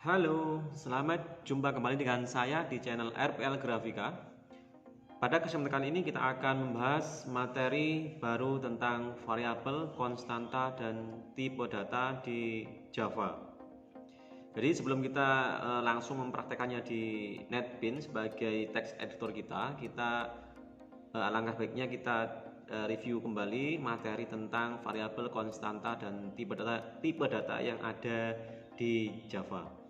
Halo, selamat jumpa kembali dengan saya di channel RPL Grafika. Pada kesempatan kali ini kita akan membahas materi baru tentang variabel, konstanta, dan tipe data di Java. Jadi sebelum kita langsung mempraktekannya di NetBeans sebagai text editor kita alangkah baiknya kita review kembali materi tentang variabel, konstanta, dan tipe data yang ada di Java.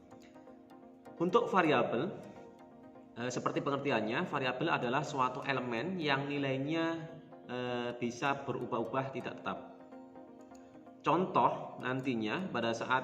Untuk variabel, seperti pengertiannya, variabel adalah suatu elemen yang nilainya bisa berubah-ubah tidak tetap. Contoh nantinya pada saat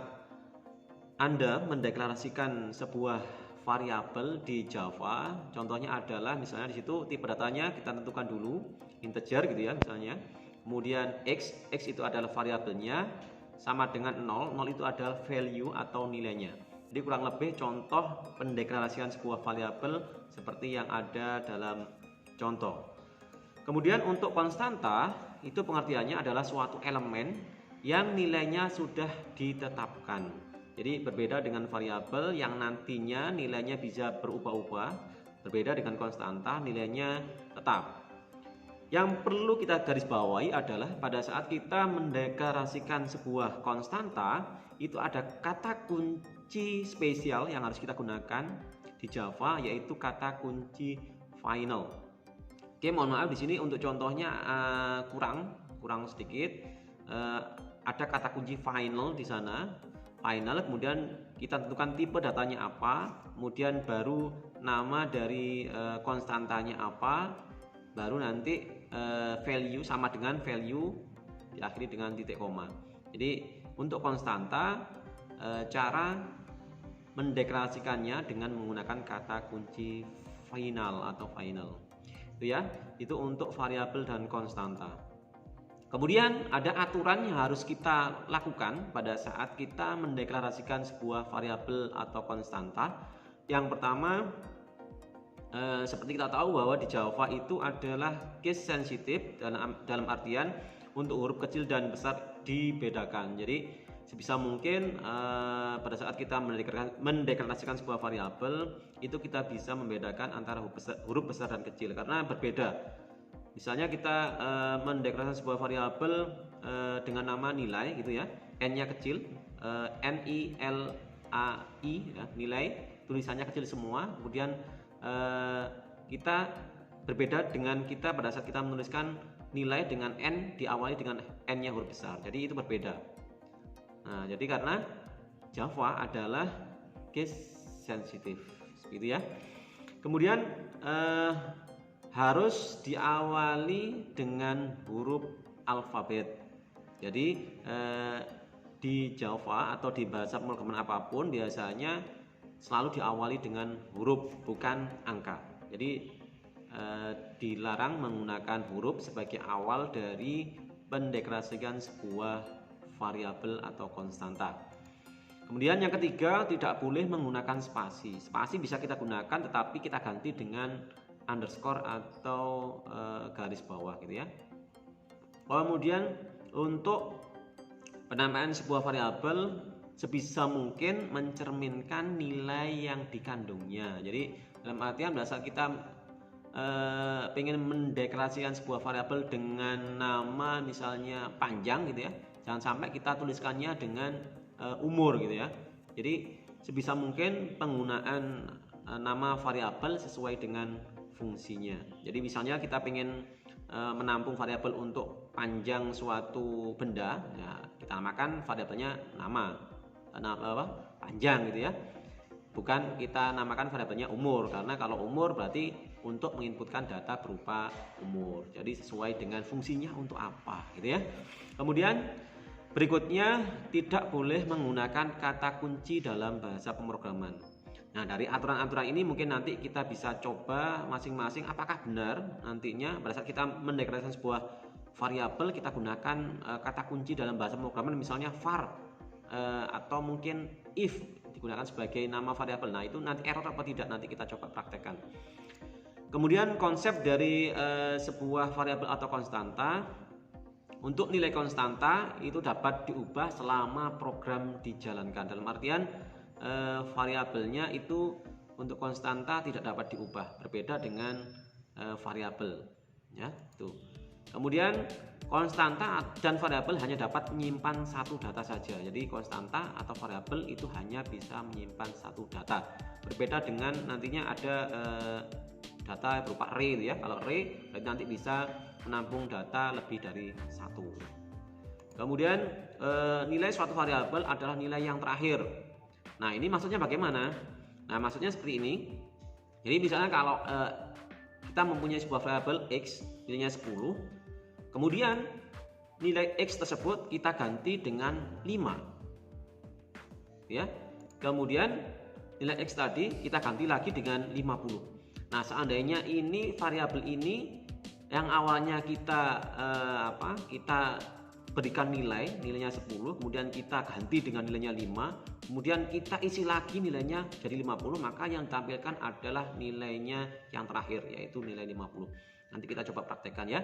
Anda mendeklarasikan sebuah variabel di Java, contohnya adalah misalnya di situ tipe datanya kita tentukan dulu integer gitu ya misalnya. Kemudian x itu adalah variabelnya sama dengan 0 itu adalah value atau nilainya. Jadi kurang lebih contoh pendeklarasian sebuah variabel seperti yang ada dalam contoh. Kemudian untuk konstanta itu pengertiannya adalah suatu elemen yang nilainya sudah ditetapkan. Jadi berbeda dengan variabel yang nantinya nilainya bisa berubah-ubah, berbeda dengan konstanta nilainya tetap. Yang perlu kita garis bawahi adalah pada saat kita mendeklarasikan sebuah konstanta, itu ada kata kunci spesial yang harus kita gunakan di Java, yaitu kata kunci final. Oke, mohon maaf di sini untuk contohnya kurang sedikit. Ada kata kunci final di sana. Final, kemudian kita tentukan tipe datanya apa, kemudian baru nama dari konstantanya apa, baru nanti value sama dengan value diakhiri dengan titik koma. Jadi untuk konstanta cara mendeklarasikannya dengan menggunakan kata kunci final atau final. Itu ya, itu untuk variabel dan konstanta. Kemudian ada aturan yang harus kita lakukan pada saat kita mendeklarasikan sebuah variabel atau konstanta. Yang pertama, seperti kita tahu bahwa di Java itu adalah case sensitive dalam artian untuk huruf kecil dan besar dibedakan. Jadi sebisa mungkin pada saat kita mendeklarasikan sebuah variabel itu kita bisa membedakan antara huruf besar dan kecil karena berbeda. Misalnya kita mendeklarasikan sebuah variabel dengan nama nilai gitu ya, n-nya kecil, NILAI ya, nilai tulisannya kecil semua. Kemudian kita berbeda dengan kita pada saat kita menuliskan nilai dengan n diawali dengan n-nya huruf besar. Jadi itu berbeda. Nah, jadi karena Java adalah case sensitive, seperti ya. Kemudian harus diawali dengan huruf alfabet. Jadi di Java atau di bahasa pemrograman apapun biasanya selalu diawali dengan huruf bukan angka. Jadi dilarang menggunakan huruf sebagai awal dari mendeklarasikan sebuah variabel atau konstanta. Kemudian yang ketiga, tidak boleh menggunakan spasi. Spasi bisa kita gunakan tetapi kita ganti dengan underscore atau garis bawah gitu ya. Kemudian untuk penamaan sebuah variabel sebisa mungkin mencerminkan nilai yang dikandungnya. Jadi dalam artian pada saat kita ingin mendeklarasikan sebuah variabel dengan nama misalnya panjang gitu ya, jangan sampai kita tuliskannya dengan umur gitu ya. Jadi sebisa mungkin penggunaan nama variabel sesuai dengan fungsinya. Jadi misalnya kita ingin menampung variabel untuk panjang suatu benda, ya kita namakan variabelnya nama panjang gitu ya. Bukan kita namakan variabelnya umur, karena kalau umur berarti untuk menginputkan data berupa umur. Jadi sesuai dengan fungsinya untuk apa gitu ya. Kemudian berikutnya, tidak boleh menggunakan kata kunci dalam bahasa pemrograman. Nah, dari aturan-aturan ini mungkin nanti kita bisa coba masing-masing apakah benar nantinya pada saat kita mendeklarasikan sebuah variabel kita gunakan kata kunci dalam bahasa pemrograman, misalnya var atau mungkin if digunakan sebagai nama variabel. Nah, itu nanti error apa tidak nanti kita coba praktekkan. Kemudian konsep dari sebuah variabel atau konstanta. Untuk nilai konstanta itu dapat diubah selama program dijalankan. Dalam artian variabelnya itu untuk konstanta tidak dapat diubah, berbeda dengan variabel ya tuh. Kemudian konstanta dan variabel hanya dapat menyimpan satu data saja. Jadi konstanta atau variabel itu hanya bisa menyimpan satu data. Berbeda dengan nantinya ada data berupa array ya. Kalau array nanti bisa menampung data lebih dari satu. Kemudian nilai suatu variabel adalah nilai yang terakhir. Nah, ini maksudnya bagaimana? Nah, maksudnya seperti ini. Jadi misalnya kalau kita mempunyai sebuah variabel x, nilainya 10. Kemudian nilai x tersebut kita ganti dengan 5. Ya. Kemudian nilai x tadi kita ganti lagi dengan 50. Nah, seandainya ini variabel ini yang awalnya kita kita berikan nilainya 10, kemudian kita ganti dengan nilainya 5, kemudian kita isi lagi nilainya jadi 50, maka yang ditampilkan adalah nilainya yang terakhir, yaitu nilai 50. Nanti kita coba praktekkan ya.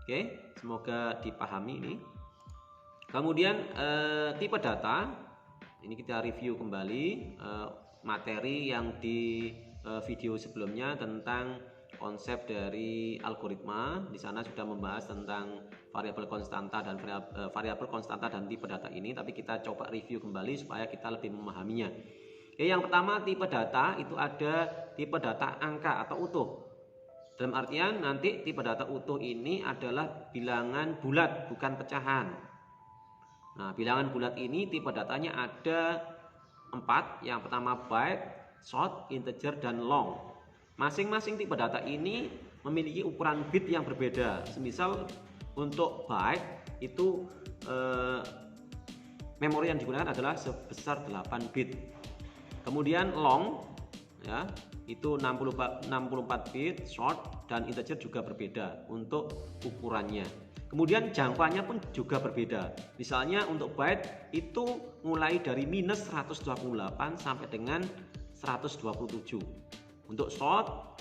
Oke, semoga dipahami ini. Kemudian tipe data, ini kita review kembali materi yang di video sebelumnya tentang konsep dari algoritma. Di sana sudah membahas tentang variabel konstanta dan variabel konstanta dan tipe data ini, tapi kita coba review kembali supaya kita lebih memahaminya. Oke, yang pertama tipe data itu ada tipe data angka atau utuh. Dalam artian nanti tipe data utuh ini adalah bilangan bulat, bukan pecahan. Nah, bilangan bulat ini tipe datanya ada 4. Yang pertama byte, short, integer, dan long. Masing-masing tipe data ini memiliki ukuran bit yang berbeda. Semisal untuk byte itu memori yang digunakan adalah sebesar 8 bit. Kemudian long ya, itu 64 bit, short dan integer juga berbeda untuk ukurannya. Kemudian jangkauannya pun juga berbeda. Misalnya untuk byte itu mulai dari minus 128 sampai dengan 127. Untuk short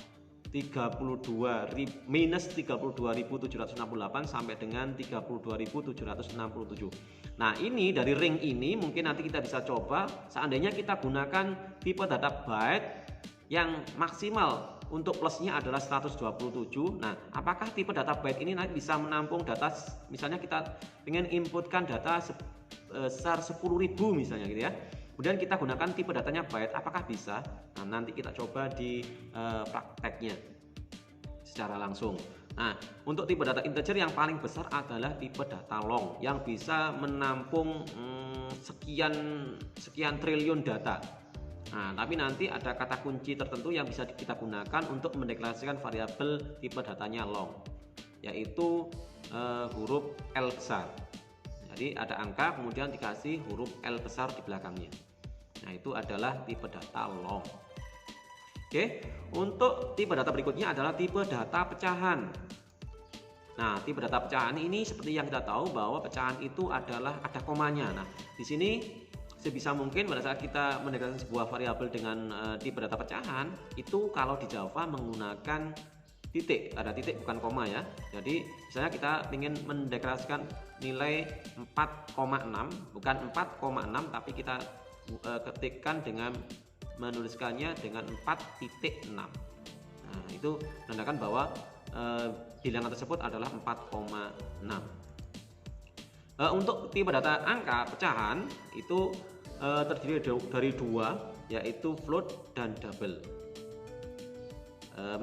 minus 32.768 sampai dengan 32.767. Nah, ini dari ring ini mungkin nanti kita bisa coba seandainya kita gunakan tipe data byte yang maksimal untuk plusnya adalah 127. Nah, apakah tipe data byte ini nanti bisa menampung data, misalnya kita ingin inputkan data sebesar 10.000 misalnya gitu ya. Kemudian kita gunakan tipe datanya byte, apakah bisa? Nah, nanti kita coba di prakteknya secara langsung. Nah, untuk tipe data integer yang paling besar adalah tipe data long yang bisa menampung sekian triliun data. Nah, tapi nanti ada kata kunci tertentu yang bisa kita gunakan untuk mendeklarasikan variabel tipe datanya long, yaitu huruf L besar. Jadi ada angka kemudian dikasih huruf L besar di belakangnya. Nah, itu adalah tipe data long. Oke, untuk tipe data berikutnya adalah tipe data pecahan. Nah, tipe data pecahan ini seperti yang kita tahu bahwa pecahan itu adalah ada komanya. Nah, di sini sebisa mungkin pada saat kita mendeklarasikan sebuah variabel dengan tipe data pecahan, itu kalau di Java menggunakan titik, ada titik bukan koma ya. Jadi misalnya kita ingin mendeklarasikan nilai 4,6, bukan 4,6 tapi kita ketikkan dengan menuliskannya dengan 4.6. Nah, itu menandakan bahwa bilangan tersebut adalah 4,6. Untuk tipe data angka pecahan itu terdiri dari dua, yaitu float dan double.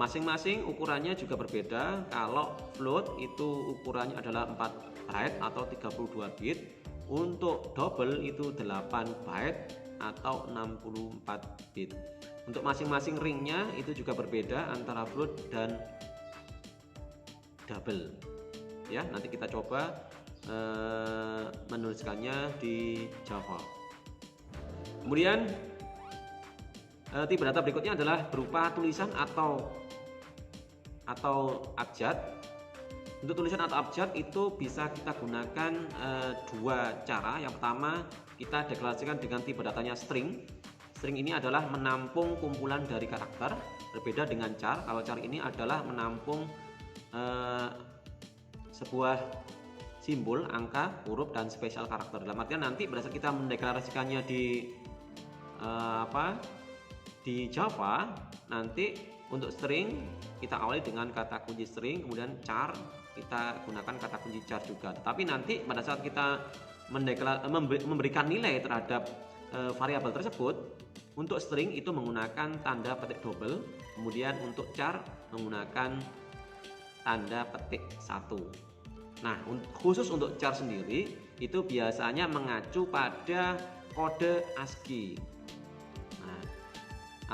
Masing-masing ukurannya juga berbeda. Kalau float itu ukurannya adalah 4 byte atau 32 bit. Untuk double itu 8 byte atau 64 bit. Untuk masing-masing ringnya itu juga berbeda antara float dan double. Ya, nanti kita coba menuliskannya di Java. Kemudian tipe data berikutnya adalah berupa tulisan atau abjad. Untuk tulisan atau abjad itu bisa kita gunakan dua cara. Yang pertama, kita deklarasikan dengan tipe datanya string. String ini adalah menampung kumpulan dari karakter, berbeda dengan char. Kalau char ini adalah menampung sebuah simbol, angka, huruf, dan spesial karakter. Dalam artian nanti pada saat kita mendeklarasikannya di apa di Java nanti untuk string kita awali dengan kata kunci string, kemudian char kita gunakan kata kunci char juga. Tapi nanti pada saat kita memberikan nilai terhadap variabel tersebut, untuk string itu menggunakan tanda petik double, kemudian untuk char menggunakan tanda petik 1. Nah, khusus untuk char sendiri itu biasanya mengacu pada kode ASCII. Nah,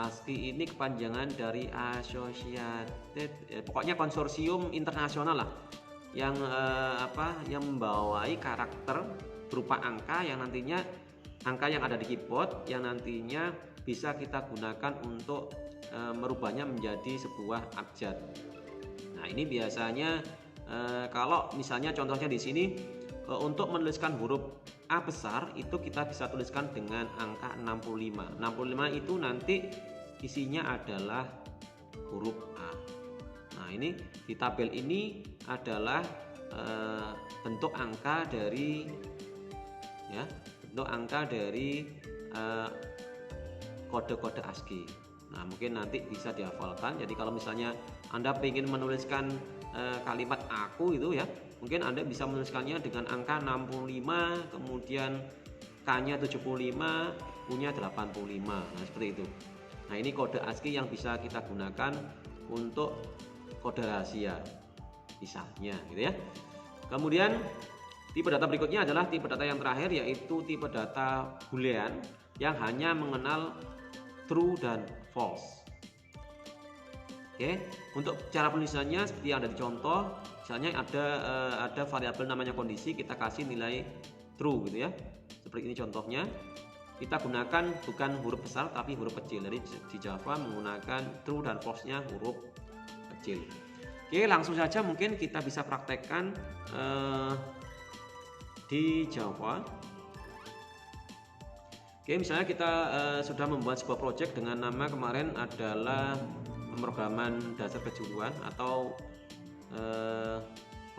ASCII ini kepanjangan dari Associated, pokoknya konsorsium internasional lah, yang yang membawai karakter berupa angka yang nantinya angka yang ada di keyboard yang nantinya bisa kita gunakan untuk merubahnya menjadi sebuah abjad. Nah, ini biasanya kalau misalnya contohnya di sini untuk menuliskan huruf A besar itu kita bisa tuliskan dengan angka 65. 65 itu nanti isinya adalah huruf A. Nah, ini di tabel ini adalah bentuk angka dari kode-kode ASCII. Nah, mungkin nanti bisa dihafalkan. Jadi kalau misalnya Anda ingin menuliskan kalimat aku itu ya, mungkin Anda bisa menuliskannya dengan angka 65, kemudian K-nya 75, U-nya 85. Nah, seperti itu. Nah, ini kode ASCII yang bisa kita gunakan untuk kode rahasia misalnya gitu ya. Kemudian tipe data berikutnya adalah tipe data yang terakhir, yaitu tipe data boolean yang hanya mengenal true dan false. Oke, untuk cara penulisannya seperti yang ada di contoh, misalnya ada variabel namanya kondisi, kita kasih nilai true gitu ya. Seperti ini contohnya. Kita gunakan bukan huruf besar tapi huruf kecil. Jadi di Java menggunakan true dan false-nya huruf kecil. Oke, langsung saja mungkin kita bisa praktekkan di Java. Oke, misalnya kita sudah membuat sebuah project dengan nama kemarin adalah pemrograman dasar kejuruan atau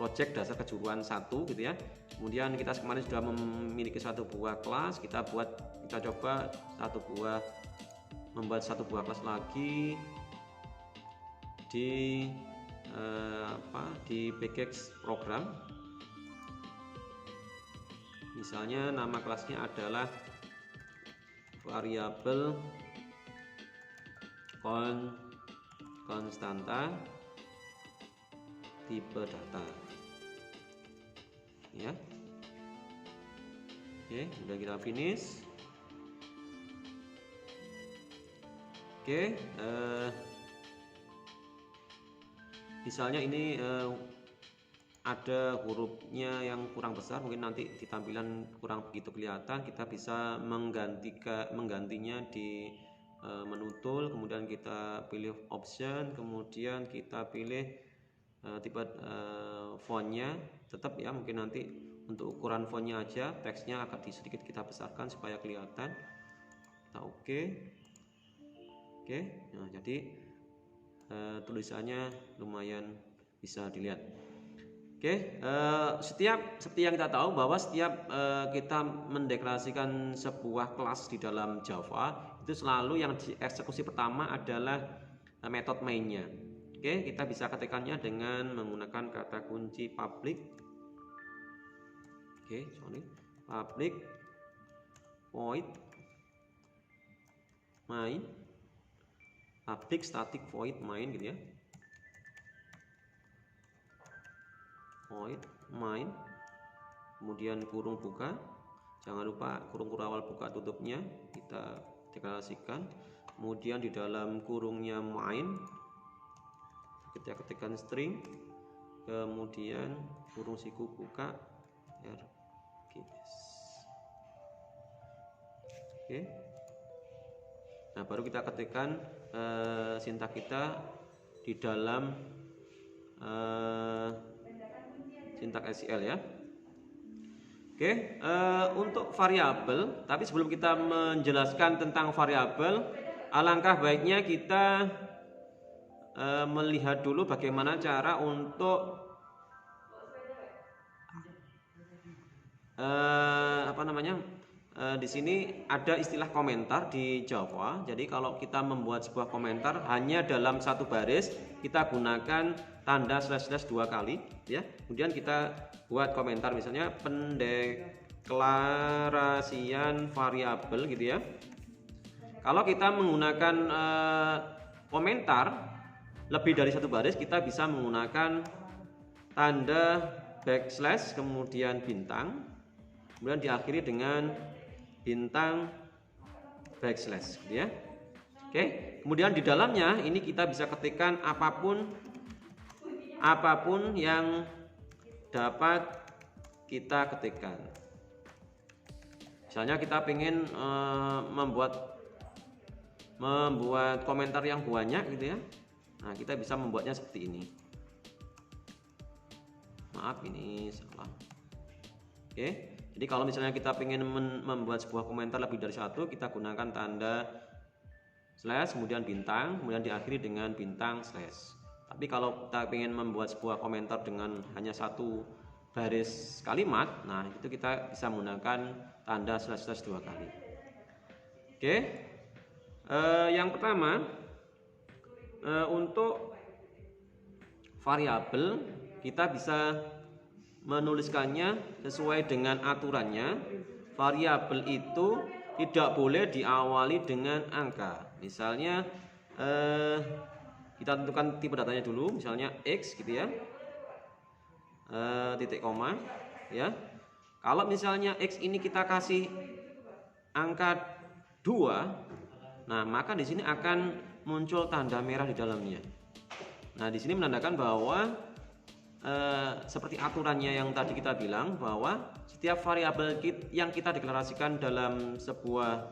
project dasar kejuruan 1 gitu ya. Kemudian kita kemarin sudah memiliki satu buah kelas, kita coba membuat satu buah kelas lagi di Pkx program. Misalnya nama kelasnya adalah variabel konstanta tipe data ya. Oke, sudah kita finish. Oke, misalnya ini ada hurufnya yang kurang besar, mungkin nanti di tampilan kurang begitu kelihatan. Kita bisa menggantinya di menu tool, kemudian kita pilih option, kemudian kita pilih tipe fontnya. Tetap ya, mungkin nanti untuk ukuran fontnya aja, teksnya akan sedikit kita besarkan supaya kelihatan. Kita oke. Nah, jadi tulisannya lumayan bisa dilihat. Seperti yang kita tahu bahwa setiap kita mendeklarasikan sebuah kelas di dalam Java, itu selalu yang dieksekusi pertama adalah metode mainnya. Kita bisa ketikkannya dengan menggunakan kata kunci public. Public void main, public static void main gitu ya. Void main, kemudian kurung buka, jangan lupa kurung awal buka tutupnya kita deklarasikan. Kemudian di dalam kurungnya main kita ketikkan string, kemudian kurung siku buka nah baru kita ketikkan sintak kita di dalam sintak SQL ya. Untuk variabel, tapi sebelum kita menjelaskan tentang variabel, alangkah baiknya kita melihat dulu bagaimana cara untuk di sini ada istilah komentar di Java. Jadi kalau kita membuat sebuah komentar hanya dalam satu baris, kita gunakan tanda slash dua kali, ya. Kemudian kita buat komentar, misalnya pendeklarasian variabel, gitu ya. Kalau kita menggunakan komentar lebih dari satu baris, kita bisa menggunakan tanda backslash kemudian bintang, kemudian diakhiri dengan bintang backslash, gitu ya. Oke, kemudian di dalamnya ini kita bisa ketikkan apapun yang dapat kita ketikkan. Misalnya kita ingin membuat komentar yang banyak, gitu ya. Nah, kita bisa membuatnya seperti ini. Maaf, ini salah. Oke, jadi kalau misalnya kita ingin membuat sebuah komentar lebih dari satu, kita gunakan tanda slash kemudian bintang, kemudian diakhiri dengan bintang slash. Tapi kalau kita ingin membuat sebuah komentar dengan hanya satu baris kalimat, nah itu kita bisa menggunakan tanda slash dua kali. Oke, yang pertama, untuk variabel kita bisa menuliskannya sesuai dengan aturannya. Variabel itu tidak boleh diawali dengan angka. Misalnya kita tentukan tipe datanya dulu, misalnya X, gitu ya, titik koma, ya. Kalau misalnya X ini kita kasih angka 2, nah maka di sini akan muncul tanda merah di dalamnya. Nah, di sini menandakan bahwa seperti aturannya yang tadi kita bilang, bahwa setiap variabel yang kita deklarasikan dalam sebuah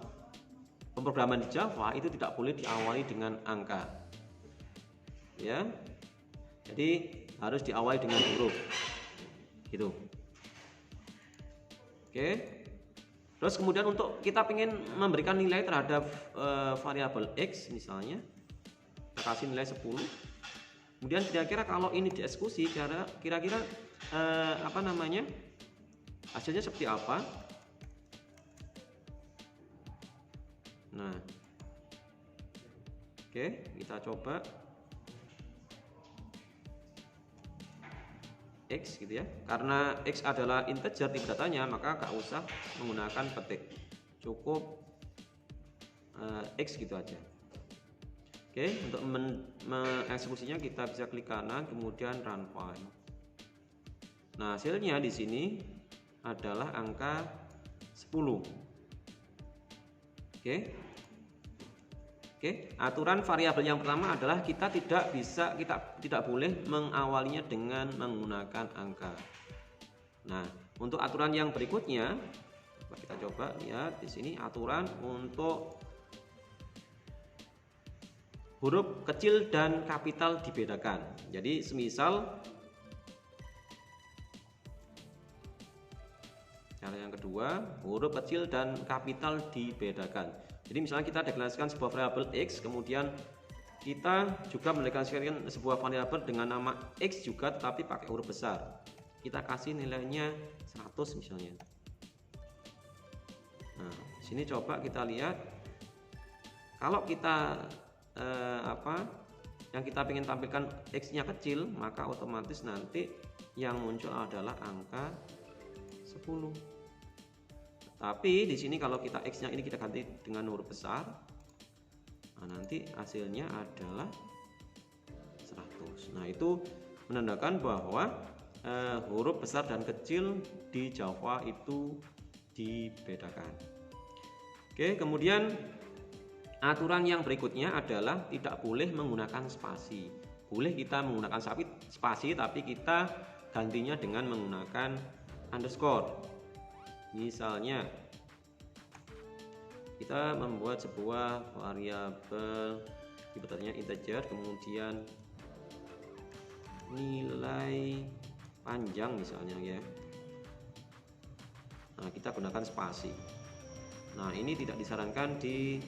pemrograman di Java itu tidak boleh diawali dengan angka, ya. Jadi harus diawali dengan huruf, gitu. Oke. Terus kemudian untuk kita ingin memberikan nilai terhadap variabel X, misalnya kita kasih nilai 10. Kemudian kira-kira kalau ini dieksekusi, kira-kira hasilnya seperti apa? Nah, oke, kita coba X, gitu ya. Karena X adalah integer tipe datanya, maka gak usah menggunakan petik, cukup X gitu aja. Oke, untuk mengeksekusinya kita bisa klik kanan kemudian run file. Nah, hasilnya di sini adalah angka 10. Oke, aturan variabel yang pertama adalah kita tidak boleh mengawalinya dengan menggunakan angka. Nah, untuk aturan yang berikutnya, kita coba lihat di sini aturan untuk huruf kecil dan kapital dibedakan. Jadi semisal cara yang kedua, huruf kecil dan kapital dibedakan. Jadi misalnya kita deklarasikan sebuah variabel X, kemudian kita juga mendeklarasikan sebuah variabel dengan nama X juga tetapi pakai huruf besar. Kita kasih nilainya 100 misalnya. Nah, sini coba kita lihat, kalau kita yang kita ingin tampilkan X-nya kecil, maka otomatis nanti yang muncul adalah angka 10. Tapi di sini kalau kita X-nya ini kita ganti dengan huruf besar, nah nanti hasilnya adalah 100. Nah, itu menandakan bahwa huruf besar dan kecil di Java itu dibedakan. Oke, kemudian aturan yang berikutnya adalah tidak boleh menggunakan spasi. Boleh kita menggunakan spasi, tapi kita gantinya dengan menggunakan underscore. Misalnya kita membuat sebuah variabel tipe datanya integer, kemudian nilai panjang misalnya, ya. Nah, kita gunakan spasi. Nah, ini tidak disarankan di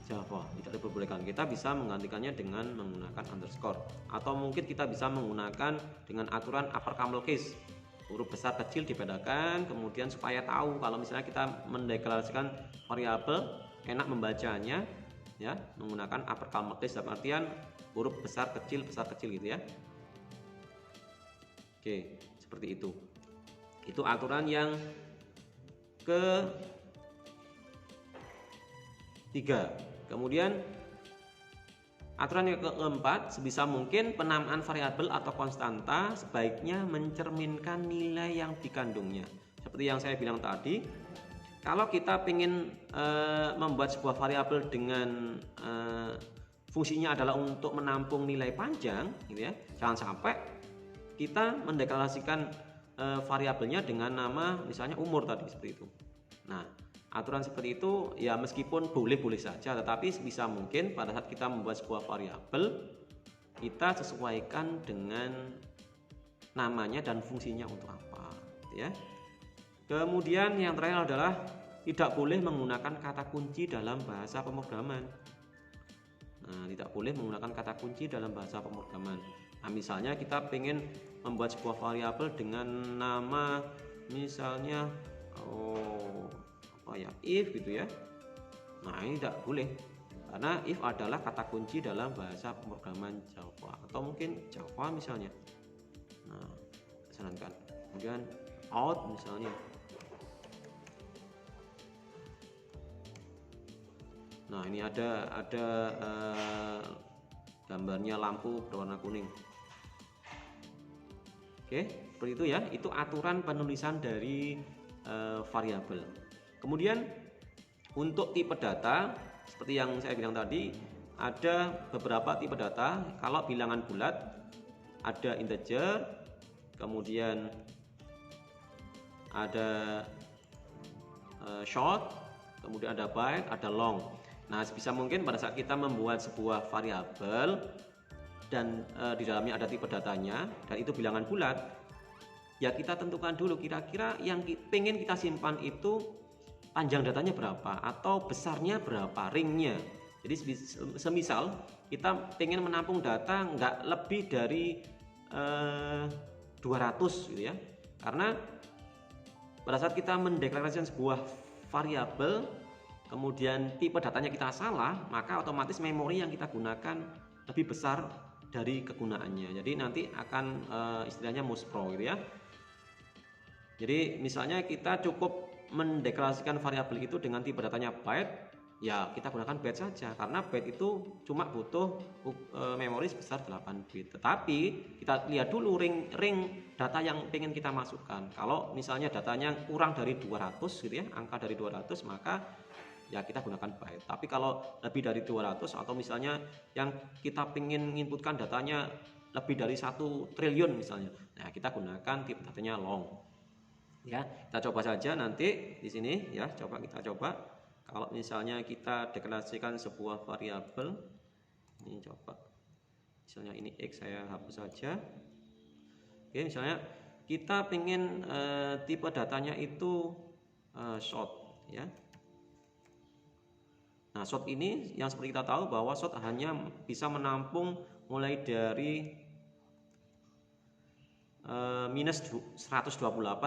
Java, tidak diperbolehkan. Kita bisa menggantikannya dengan menggunakan underscore, atau mungkin kita bisa menggunakan dengan aturan upper camel case. huruf besar kecil dibedakan, kemudian supaya tahu kalau misalnya kita mendeklarasikan variabel enak membacanya ya, menggunakan uppercase case dalam artian huruf besar kecil gitu ya. Oke, seperti itu. Itu aturan yang ketiga. Kemudian aturan yang keempat, sebisa mungkin penamaan variabel atau konstanta sebaiknya mencerminkan nilai yang dikandungnya. Seperti yang saya bilang tadi, kalau kita ingin membuat sebuah variabel dengan fungsinya adalah untuk menampung nilai panjang, gitu ya, jangan sampai kita mendeklarasikan variabelnya dengan nama misalnya umur tadi, seperti itu. Nah, aturan seperti itu ya meskipun boleh-boleh saja, tetapi sebisa mungkin pada saat kita membuat sebuah variabel, kita sesuaikan dengan namanya dan fungsinya untuk apa, gitu ya. Kemudian yang terakhir adalah tidak boleh menggunakan kata kunci dalam bahasa pemrograman. Nah, tidak boleh menggunakan kata kunci dalam bahasa pemrograman. Nah, misalnya kita ingin membuat sebuah variabel dengan nama misalnya if gitu ya. Nah, ini tidak boleh karena if adalah kata kunci dalam bahasa pemrograman Java atau mungkin Java misalnya. Nah, sarankan. Kemudian out misalnya. Nah, ini ada gambarnya lampu berwarna kuning. Oke, seperti itu ya. Itu aturan penulisan dari variabel. Kemudian untuk tipe data, seperti yang saya bilang tadi, ada beberapa tipe data. Kalau bilangan bulat ada integer, kemudian ada short, kemudian ada byte, ada long. Nah, sebisa mungkin pada saat kita membuat sebuah variabel dan di dalamnya ada tipe datanya dan itu bilangan bulat, ya kita tentukan dulu kira-kira yang pengen kita simpan itu panjang datanya berapa atau besarnya berapa, ringnya. Jadi semisal kita pengen menampung data nggak lebih dari 200 gitu ya, karena pada saat kita mendeklarasikan sebuah variabel kemudian tipe datanya kita salah, maka otomatis memori yang kita gunakan lebih besar dari kegunaannya. Jadi nanti akan istilahnya muspro gitu ya. Jadi misalnya kita cukup mendeklarasikan variabel itu dengan tipe datanya byte, ya kita gunakan byte saja karena byte itu cuma butuh memori sebesar 8 bit. Tetapi kita lihat dulu ring data yang ingin kita masukkan. Kalau misalnya datanya kurang dari 200 gitu ya, angka dari 200, maka ya kita gunakan byte. Tapi kalau lebih dari 200 atau misalnya yang kita ingin menginputkan datanya lebih dari 1 triliun misalnya, nah kita gunakan tipe datanya long. Ya, kita coba saja nanti di sini ya, kita coba kalau misalnya kita deklarasikan sebuah variabel, ini coba misalnya ini x, saya hapus saja. Oke, misalnya kita ingin tipe datanya itu short ya. Nah, short ini yang seperti kita tahu bahwa short hanya bisa menampung mulai dari minus 128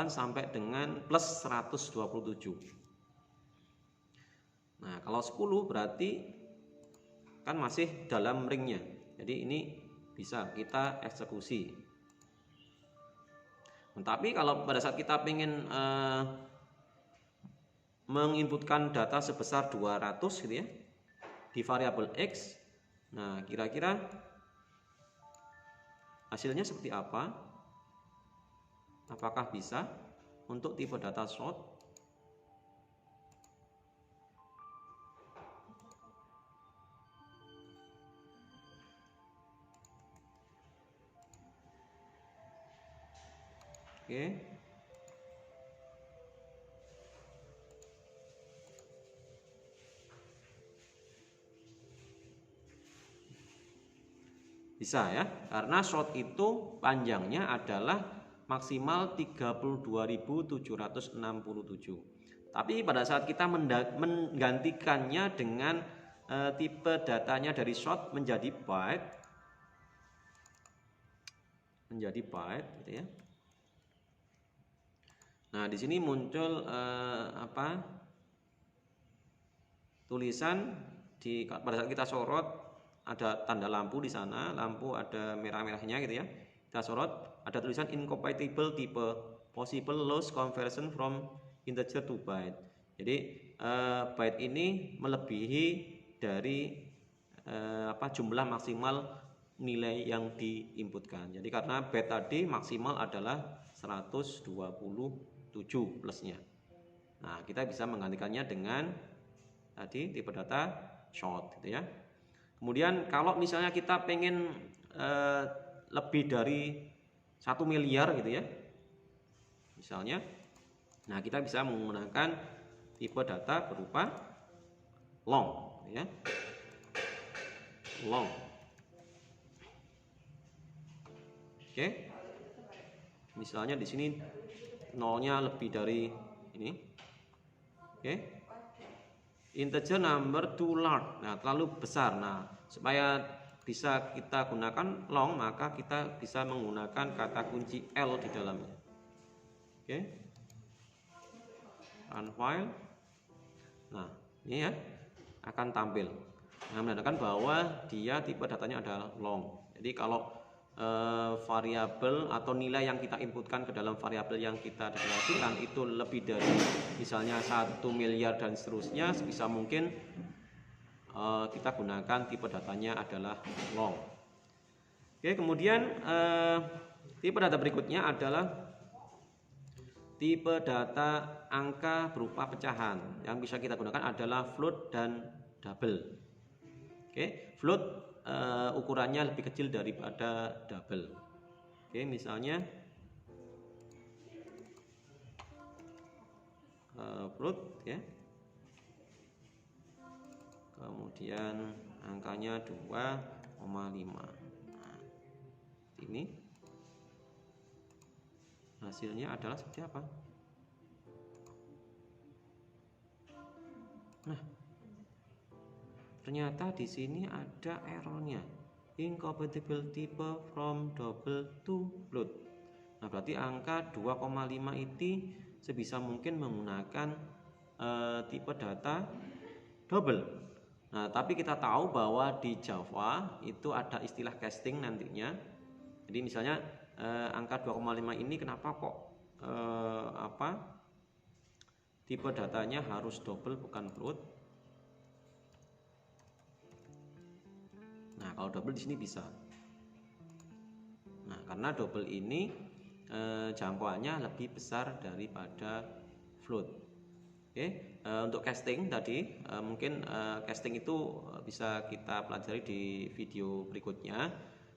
sampai dengan plus 127. Nah, kalau 10 berarti kan masih dalam ringnya. Jadi ini bisa kita eksekusi. Tapi kalau pada saat kita ingin menginputkan data sebesar 200 gitu ya di variabel x, nah kira-kira hasilnya seperti apa? Apakah bisa untuk tipe data short? Oke. Bisa ya, karena short itu panjangnya adalah maksimal 32.767. Tapi pada saat kita menggantikannya dengan tipe datanya dari short menjadi byte, gitu ya. Nah, di sini muncul tulisan pada saat kita sorot ada tanda lampu di sana, lampu ada merah-merahnya gitu ya. Kita sorot ada tulisan incompatible type, possible loss conversion from integer to byte. Jadi byte ini melebihi dari jumlah maksimal nilai yang diinputkan. Jadi karena byte tadi maksimal adalah 127 plusnya. Nah, kita bisa menggantikannya dengan tadi tipe data short gitu ya. Kemudian kalau misalnya kita pengen lebih dari 1 miliar gitu ya, misalnya, nah kita bisa menggunakan tipe data berupa long ya, long. Oke, misalnya di sini nolnya lebih dari ini. Oke, integer number too large, nah terlalu besar. Nah, supaya bisa kita gunakan long, maka kita bisa menggunakan kata kunci L di dalamnya. Oke, run file. Nah, ini ya akan tampil. Nah, menandakan bahwa dia tipe datanya adalah long. Jadi kalau variabel atau nilai yang kita inputkan ke dalam variabel yang kita deklarasikan itu lebih dari misalnya 1 miliar dan seterusnya, sebisa mungkin kita gunakan tipe datanya adalah long. Oke, kemudian tipe data berikutnya adalah tipe data angka berupa pecahan. Yang bisa kita gunakan adalah float dan double. Oke, float ukurannya lebih kecil daripada double. Oke, misalnya float ya. Kemudian angkanya 2,5. Nah, ini hasilnya adalah seperti apa? Nah, ternyata di sini ada errornya, incompatible type from double to float. Nah, berarti angka 2,5 itu sebisa mungkin menggunakan tipe data double. Nah, tapi kita tahu bahwa di Java itu ada istilah casting nantinya. Jadi misalnya angka 2,5 ini kenapa kok tipe datanya harus double bukan float? Nah, kalau double di sini bisa. Nah, karena double ini jangkauannya lebih besar daripada float. Oke, untuk casting tadi mungkin casting itu bisa kita pelajari di video berikutnya,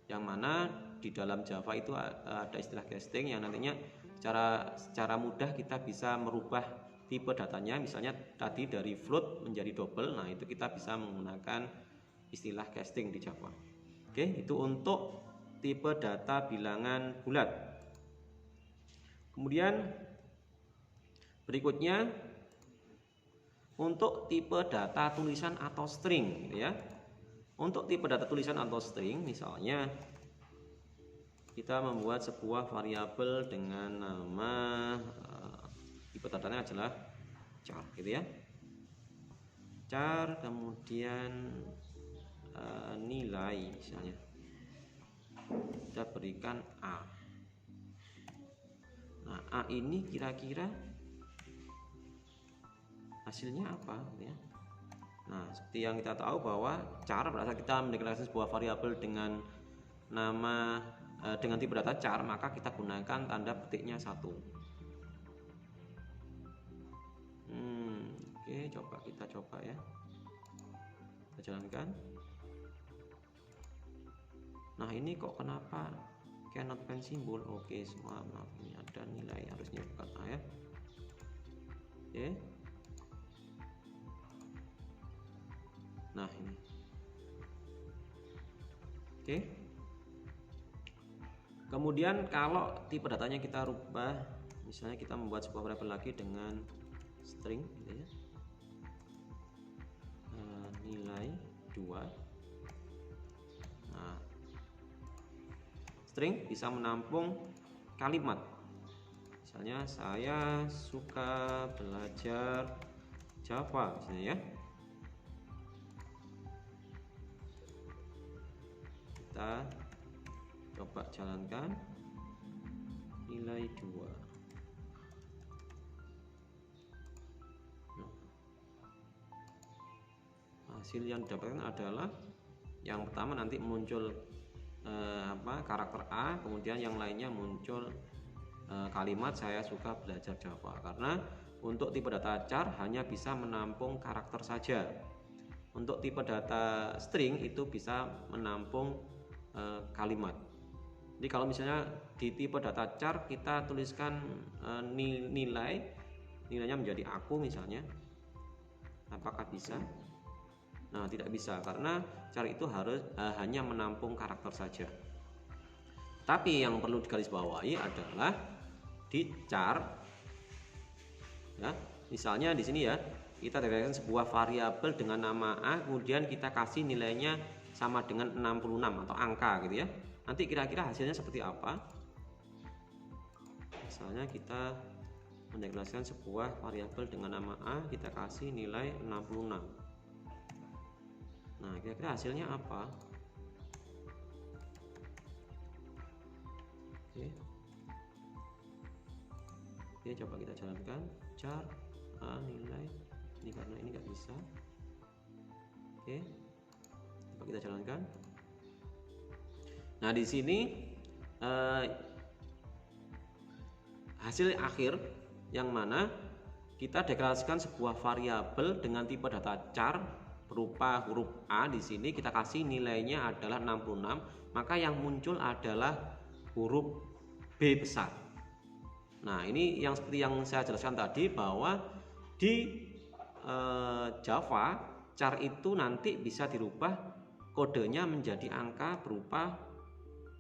yang mana di dalam Java itu ada istilah casting yang nantinya secara mudah kita bisa merubah tipe datanya, misalnya tadi dari float menjadi double. Nah, itu kita bisa menggunakan istilah casting di Java. Oke, itu untuk tipe data bilangan bulat. Kemudian berikutnya untuk tipe data tulisan atau string gitu ya. Untuk tipe data tulisan atau string, misalnya kita membuat sebuah variabel dengan nama tipe datanya adalah char gitu ya. Char, kemudian nilai misalnya kita berikan A. Nah, A ini kira-kira hasilnya apa ya? Nah, seperti yang kita tahu bahwa char pada saat kita mendeklarasikan sebuah variabel dengan nama dengan tipe data char, maka kita gunakan tanda petiknya 1. Oke, kita coba ya. Kita jalankan. Nah, ini kok kenapa cannot find symbol? Oke, semua maaf, ini ada nilai harusnya bukan A ya. Oke. Nah, ini. Oke. Kemudian kalau tipe datanya kita rubah, misalnya kita membuat sebuah variabel lagi dengan string gitu ya. Nilai 2. Nah, string bisa menampung kalimat. Misalnya saya suka belajar Java misalnya ya. Kita coba jalankan, nilai 2. Hasil yang didapatkan adalah yang pertama nanti muncul karakter A, kemudian yang lainnya muncul kalimat saya suka belajar Java. Karena untuk tipe data char hanya bisa menampung karakter saja. Untuk tipe data string itu bisa menampung kalimat. Jadi kalau misalnya di tipe data char kita tuliskan nilainya menjadi aku misalnya, apakah bisa? Nah, tidak bisa karena char itu harus hanya menampung karakter saja. Tapi yang perlu digarisbawahi adalah di char, ya, misalnya di sini ya, kita deklarasikan sebuah variabel dengan nama A, kemudian kita kasih nilainya sama dengan 66 atau angka gitu ya. Nanti kira-kira hasilnya seperti apa? Misalnya kita mendeklarasikan sebuah variabel dengan nama A, kita kasih nilai 66. Nah, kira-kira hasilnya apa? Oke, coba kita jalankan char A nilai ini, karena ini nggak bisa. Oke, coba kita jalankan. Nah, di sini hasil akhir yang mana kita deklarasikan sebuah variabel dengan tipe data char berupa huruf A. Di sini kita kasih nilainya adalah 66, maka yang muncul adalah huruf B besar. Nah, ini yang seperti yang saya jelaskan tadi bahwa di Java char itu nanti bisa dirubah kodenya menjadi angka berupa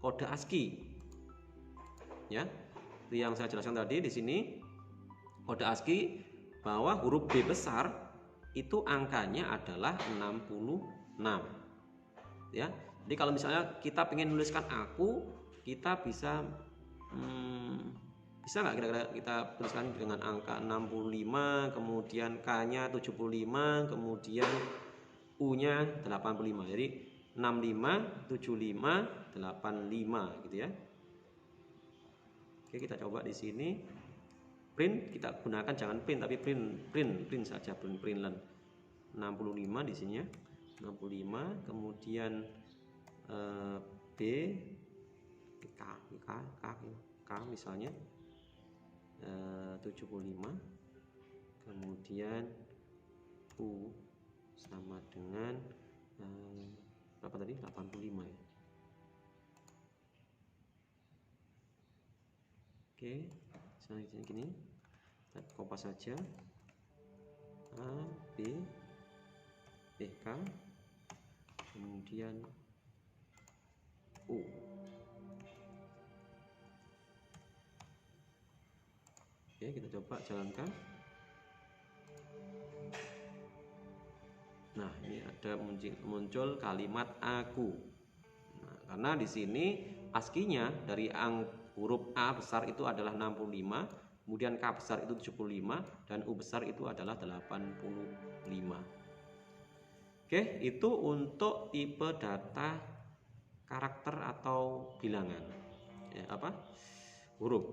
kode ASCII. Ya, itu yang saya jelaskan tadi di sini kode ASCII bahwa huruf B besar itu angkanya adalah 66 ya. Jadi kalau misalnya kita pengen menuliskan aku, kita bisa nggak kira-kira kita tuliskan dengan angka 65, kemudian K-nya 75, kemudian U-nya 85. Jadi 65, 75, 85 gitu ya. Oke, kita coba di sini. Print kita gunakan jangan print tapi print saja, printlen 65 di sini ya, 65, kemudian B K misalnya 75, kemudian U sama dengan berapa tadi, 85 ya. Oke, selanjutnya gini, kita kopas saja A, B, K, kemudian U. Oke, kita coba jalankan. Nah, ini ada muncul kalimat aku. Nah, karena di sini ASCII-nya dari huruf A besar itu adalah 65, kemudian K besar itu 75, dan U besar itu adalah 85. Oke, itu untuk tipe data karakter atau bilangan. Ya, huruf,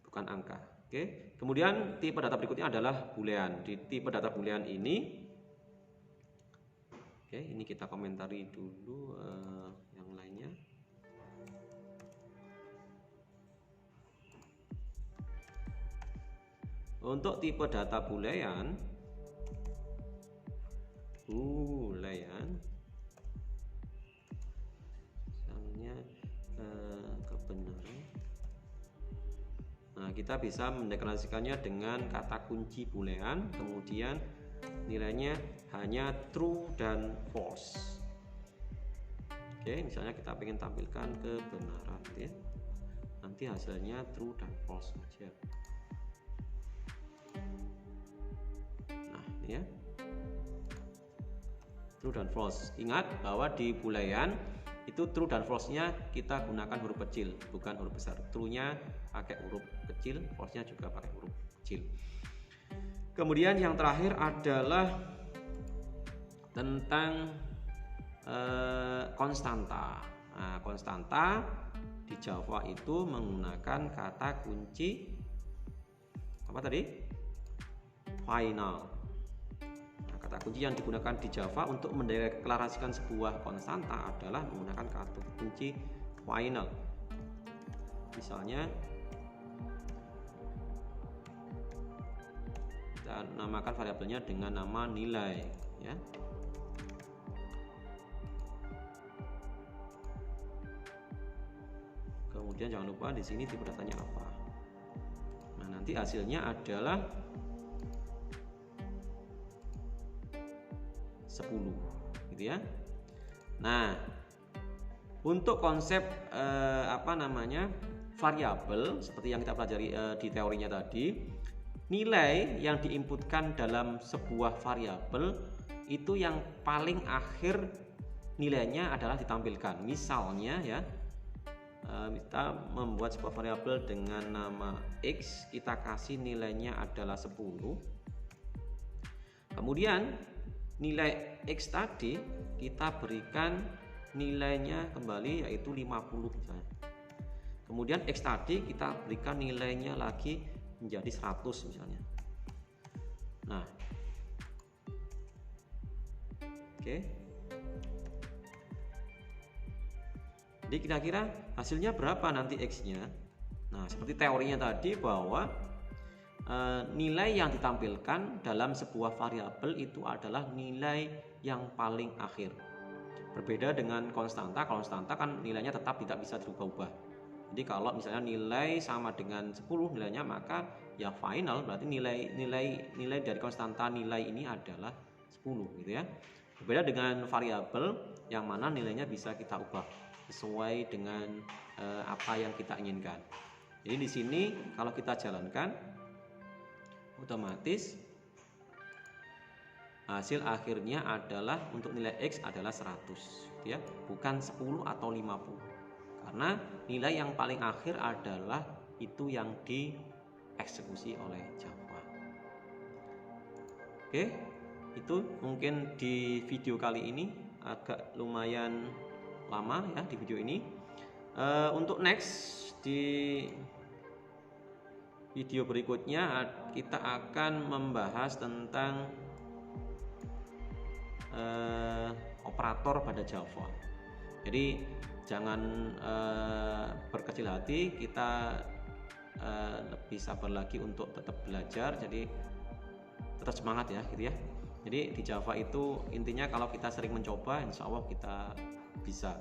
bukan angka. Oke, kemudian tipe data berikutnya adalah boolean. Di tipe data boolean ini, oke, ini kita komentari dulu yang lainnya. Untuk tipe data boolean misalnya kebenaran. Nah, kita bisa mendeklarasikannya dengan kata kunci boolean, kemudian nilainya hanya true dan false. Oke, misalnya kita ingin tampilkan kebenaran ya, nanti hasilnya true dan false saja. Nah, ini ya, true dan false. Ingat bahwa di boolean itu true dan false-nya kita gunakan huruf kecil, bukan huruf besar. True-nya pakai huruf kecil, false-nya juga pakai huruf kecil. Kemudian yang terakhir adalah tentang konstanta. Nah, konstanta di Java itu menggunakan kata kunci apa tadi? Final. Nah, kata kunci yang digunakan di Java untuk mendeklarasikan sebuah konstanta adalah menggunakan kata kunci final. Misalnya kita namakan variabelnya dengan nama nilai, ya. Kemudian jangan lupa di sini tipe datanya apa. Nah, nanti hasilnya adalah 10, gitu ya. Nah, untuk konsep variabel seperti yang kita pelajari di teorinya tadi, nilai yang diinputkan dalam sebuah variabel itu yang paling akhir nilainya adalah ditampilkan. Misalnya ya, kita membuat sebuah variabel dengan nama X, kita kasih nilainya adalah 10. Kemudian nilai X tadi kita berikan nilainya kembali yaitu 50 misalnya. Kemudian X tadi kita berikan nilainya lagi menjadi 100 misalnya. Nah, oke. Jadi kira-kira hasilnya berapa nanti X-nya? Nah, seperti teorinya tadi bahwa nilai yang ditampilkan dalam sebuah variabel itu adalah nilai yang paling akhir. Berbeda dengan konstanta. Konstanta kan nilainya tetap tidak bisa dirubah-ubah. Jadi kalau misalnya nilai sama dengan 10 nilainya, maka ya final, berarti nilai dari konstanta nilai ini adalah 10 gitu ya. Berbeda dengan variabel yang mana nilainya bisa kita ubah sesuai dengan apa yang kita inginkan. Jadi di sini kalau kita jalankan, otomatis hasil akhirnya adalah untuk nilai X adalah 100, ya, bukan 10 atau 50. Karena nilai yang paling akhir adalah itu yang dieksekusi oleh Java. Oke, itu mungkin di video kali ini agak lumayan lama ya di video ini. Untuk next di video berikutnya kita akan membahas tentang operator pada Java. Jadi jangan berkecil hati, kita lebih sabar lagi untuk tetap belajar. Jadi tetap semangat ya gitu ya. Jadi di Java itu intinya kalau kita sering mencoba, insya Allah kita bisa.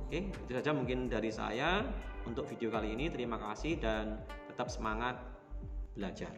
Oke, itu saja mungkin dari saya untuk video kali ini. Terima kasih dan tetap semangat belajar.